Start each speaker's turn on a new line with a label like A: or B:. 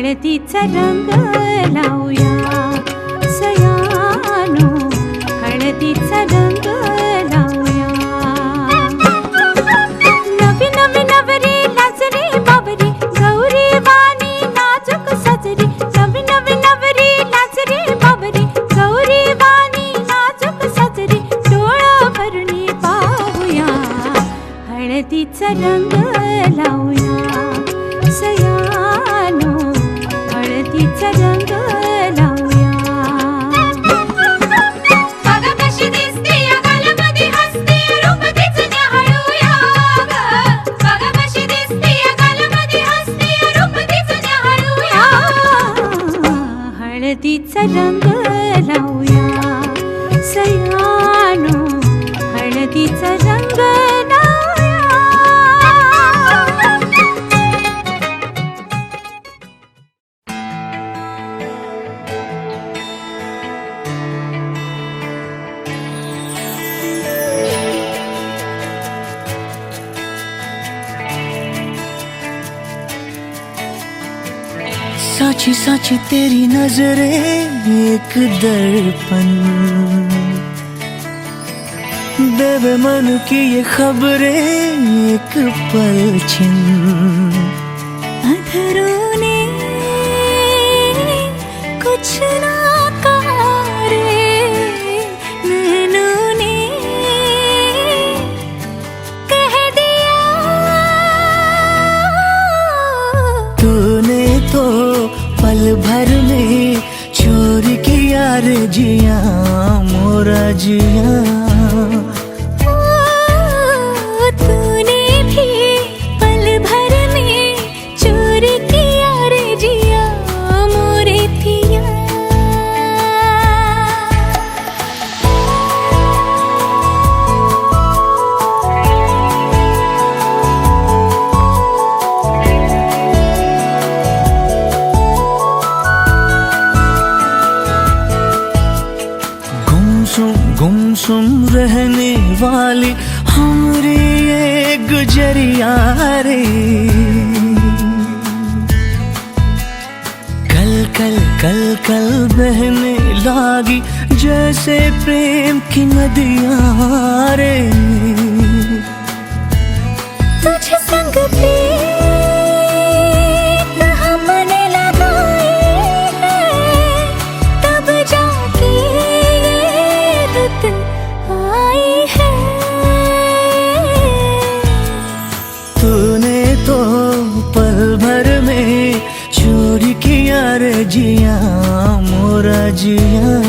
A: हळदीचा रंग लावूया सयानो, हळदीचा रंग लावूया. नवी नवी नवरी लाजरी बाबरी, गौरी वाणी नाजूक सजरी. नवी नवी नवरी लाजरी बाबरी, गौरी वाणी नाजूक सजरी. डोळं भरणी पाहूया, हळदीचा रंग लावूया सयानो, हळदीचा रंग लावूया. बघा कशी दिसते या गालामध्ये हसते, रूप तिचं न्याहाळूया ग. बघा कशी दिसते या गालामध्ये हसते, रूप तिचं न्याहाळूया. हळदीचा रंग लावूया सयानो, हळदीचा रंग लावूया.
B: साची साची तेरी नजरें एक दर्पण, देवे मन की ये खबरें एक पलछिन.
A: अधरों ने कुछ ना कहा रे, नैनों ने कह दिया.
B: तूने तो पल भर में चोरी किया रे जिया मोरा जिया.
A: तूने भी पल भर में चोरी किया रे जिया मोरे पिया.
B: गुमसुम रहने वाली हमारी ये गुजरिया रे. कल कल कल कल बहने लागी जैसे प्रेम की नदियां रे.
A: तुझे संग पे हमने लगाए हैं, तब जाके ये रुत आई है.
B: तूने तो पल भर में चोरी किया रे जिया मोरा जिया.